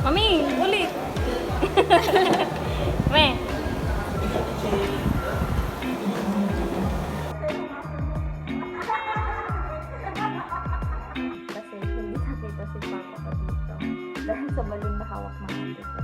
Mami, ulit. Me. Kasi hindi nakita si Papa ko dito. Dahil sa balon na hawak ng ate ko.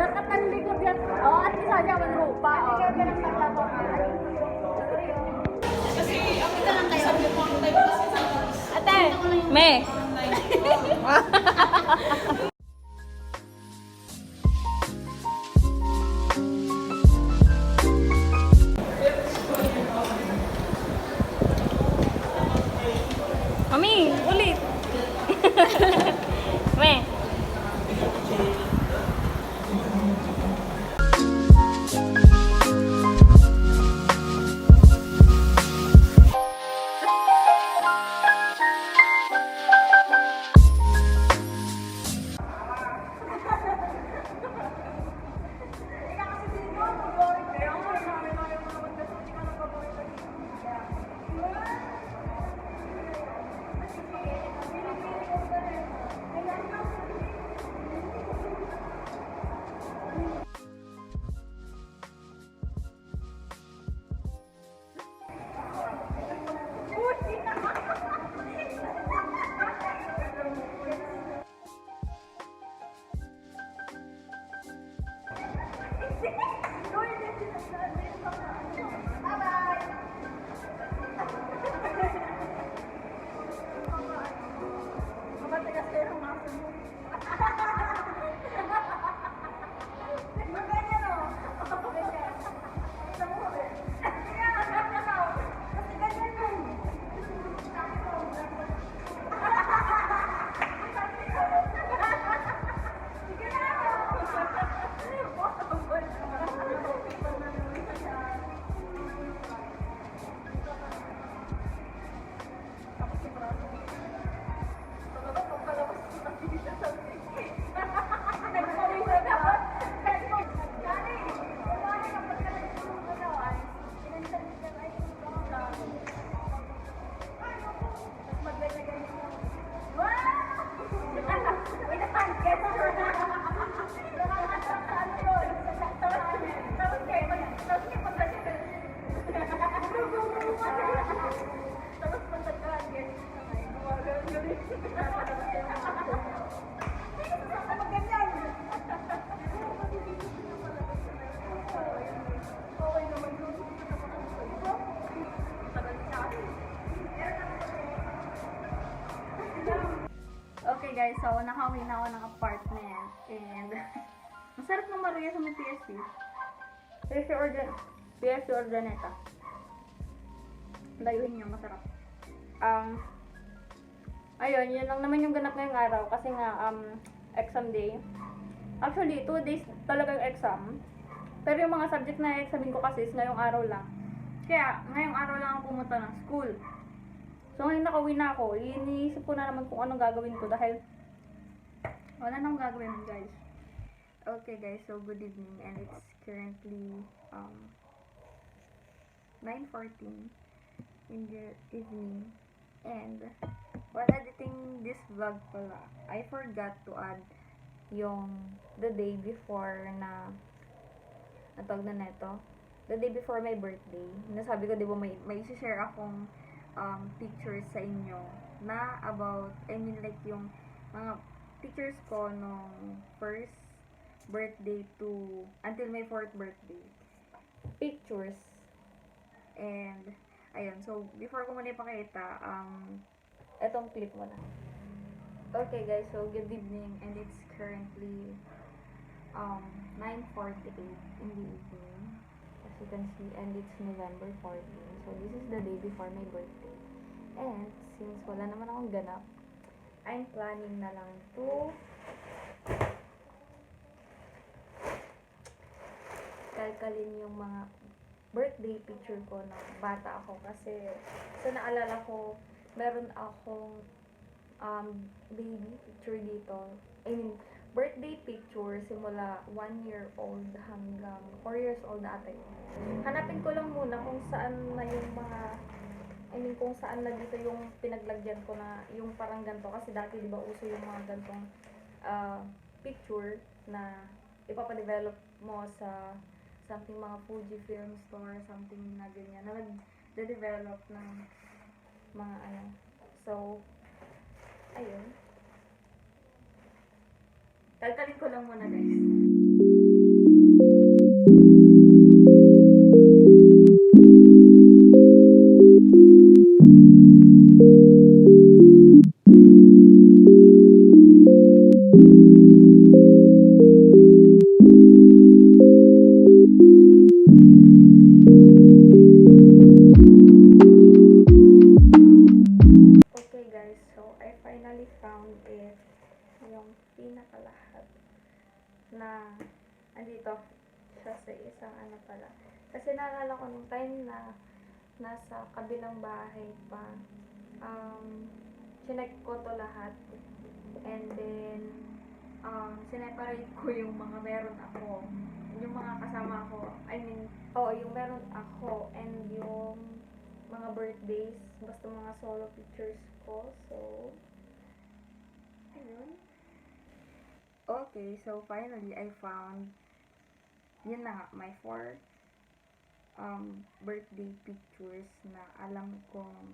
Dakat ang likod yan. Oo, at isa niya man rupa. Hindi ka pinagsaklabo ka. Ate! Me! Mami, ulit! Me! Okay guys, so nakauwi na ako ng apartment and masarap ng maruya sa mga PSP. PSP Ordaneta. Dayuhin niyo, masarap. Ayun, yun lang naman yung ganap ngayong araw kasi nga exam day. Actually, 2 days talagang exam. Pero yung mga subject na examin ko kasi is ngayong araw lang. Kaya, ngayong araw lang ako pumunta ng school. So, ngayon nakauwi na ako. Iniisip ko na naman kung anong gagawin ko dahil wala nang gagawin guys. Okay guys, so good evening and it's currently 9:14 in the evening. And while editing this vlog pala, I forgot to add yung the day before na natawag na neto. The day before my birthday. Nasabi ko, di ba, may share akong pictures sa inyo na about, I mean like yung mga pictures ko nung first birthday to until my 4th birthday. Pictures. And, ayun. So, before ko muna ipakita, etong clip mo na. Okay guys, so good evening and it's currently 9:48 in the evening. As you can see, and it's November 14. So, this is the day before my birthday. And, since wala naman akong ganap, I'm planning na lang to kalkalin yung mga birthday picture ko na bata ako. Kasi, sa naalala ko, meron akong baby picture dito. I mean, birthday picture simula 1 year old hanggang 4 years old na ata yun. Hanapin ko lang muna kung saan na yung mga, I mean, kung saan na dito yung pinaglagyan ko na yung parang ganito. Kasi dati, di ba, uso yung mga gantong picture na ipapadevelop mo sa something mga Fuji Film Store, something na ganyan, na nag-develop ng mga ano. So, ayun. Kalkalin ko lang muna guys. Okay guys, so I finally found it. Yung pinakalahat na andito siya sa isang ano pala. Kasi naalala ko nung time na nasa kabilang bahay pa, chinek ko to lahat. And then, sineparate ko yung mga meron ako. Yung mga kasama ko. I mean, yung meron ako and yung mga birthdays. Basta mga solo pictures ko. So, ayun. Okay, so finally, I found, yun na nga, my 4 birthday pictures na alam kong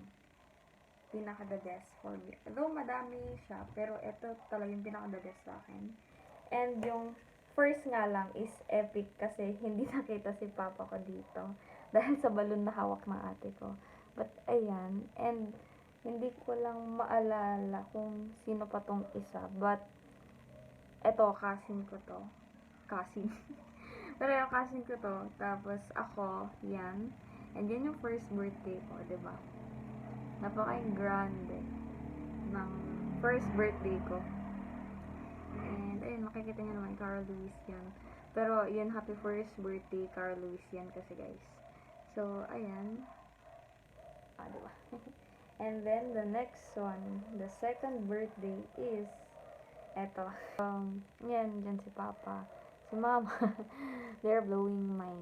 pinaka the best for me. Though madami siya, pero ito talaga yung pinaka the best sa akin. And yung first nga lang is epic kasi hindi nakita si papa ko dito dahil sa balon na hawak ng ate ko. But ayan, and hindi ko lang maalala kung sino pa tong isa. But eto, cousin ko to. Cousin. Pero yung cousin ko to, tapos ako, yan. And yan yung first birthday ko, diba? Napaka-grande ng first birthday ko. And, ayun, makikita nyo naman, Carl Lewis yan. Pero, yun, happy first birthday, Carl Lewis yan kasi, guys. So, ayan. Diba? And then, the next one, the second birthday is, eto. Yan, dyan si Papa. Si Mama, they're blowing my,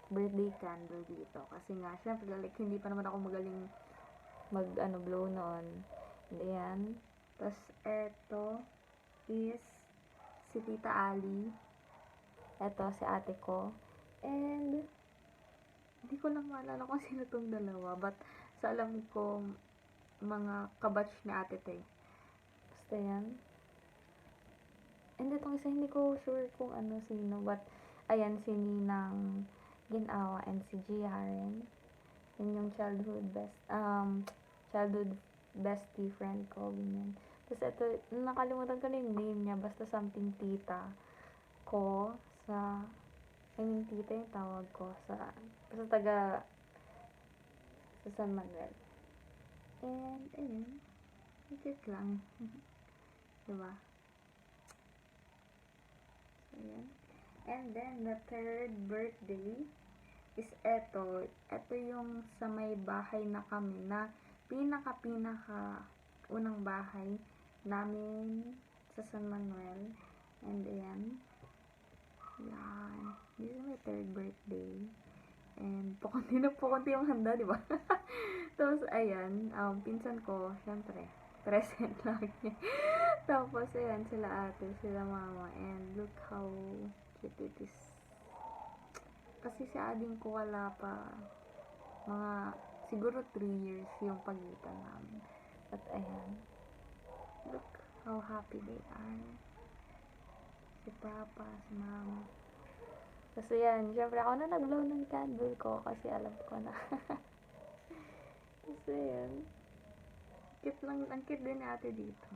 birthday candle dito. Kasi nga, syempre, like, hindi pa naman ako magaling blow noon. And ayan. Tapos, eto is si Tita Ali. Eto, si ate ko. And, hindi ko lang maalala kung sino tong dalawa. But, sa alam ko, mga kabatch ni ate Tay. Basta yan. And itong isa, hindi ko sure kung sino. But, ayan, si Ninang Ginawa and si Gia Haren. Yun yung childhood bestie friend ko, ganyan. Tapos ito, nakalimutan ko na yung name niya, basta something tita ko sa, tita yung tawag ko sa, basta taga sa San Manuel. And, ayun, cute lang. Diba? So, ayan. And then, the third birthday is eto yung sa may bahay na kami na pinaka unang bahay namin sa San Manuel. And ayan. Yan. This is my third birthday. And pakunti yung handa, di ba? Tapos, ayan. Pinsan ko, syempre, present lagi. Tapos, ayan, sila ate, sila mama. And look how cute it is. Kasi si ading ko wala pa mga siguro 3 years yung pagitan namin. At ayan. Look how happy they are. Si papa, si mama. Kasi yan, syempre ako na nag-blow ng candle ko kasi alam ko na. Kasi yan. Cute lang, ang cute din ni ate dito.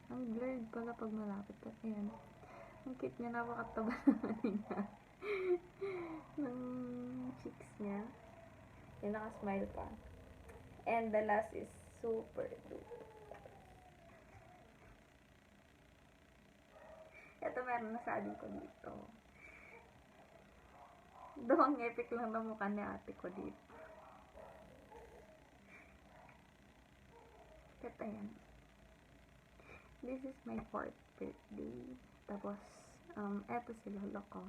Ang blurred pala pag malapit. At ayan. Ang cute niya, napakataba naman niya. Ng cheeks niya. Yung naka-smile pa. And the last is super duper. Ito meron na sa adik ko dito. Doong epic lang na mukha ni ate ko dito. At ayan. This is my 4th birthday. Tapos, eto si lolo ko.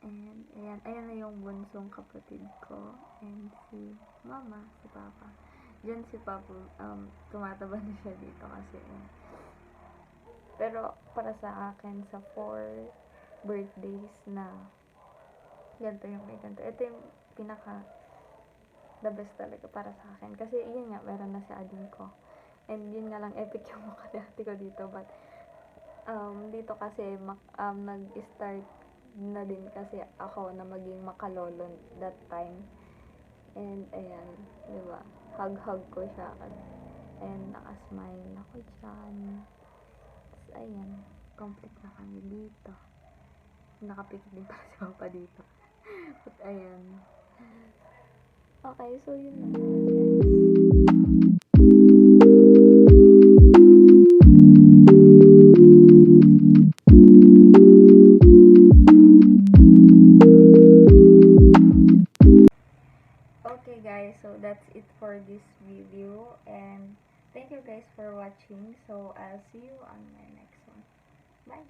And, ayan na yung bunsong kapatid ko. And si mama, si papa. Diyan si papa, tumataba na siya dito kasi. Pero, para sa akin, sa 4 birthdays na ganito yung may ganito. Ito yung pinaka the best talaga para sa akin. Kasi, yun nga, meron na si ading ko. And, yun nga lang, epic yung mukha ni ate ko dito. But, dito kasi, nag-start na din kasi ako na maging makalolo that time. And, ayan, di ba? Hug-hug ko siya. And, nakasmile ako dyan. Tapos, ayan, complete na kami dito. Nakapikit din pala si Papa dito. But, ayan. Okay, so yun na. Okay guys, so that's it for this video, and thank you guys for watching. So I'll see you on my next one. Bye.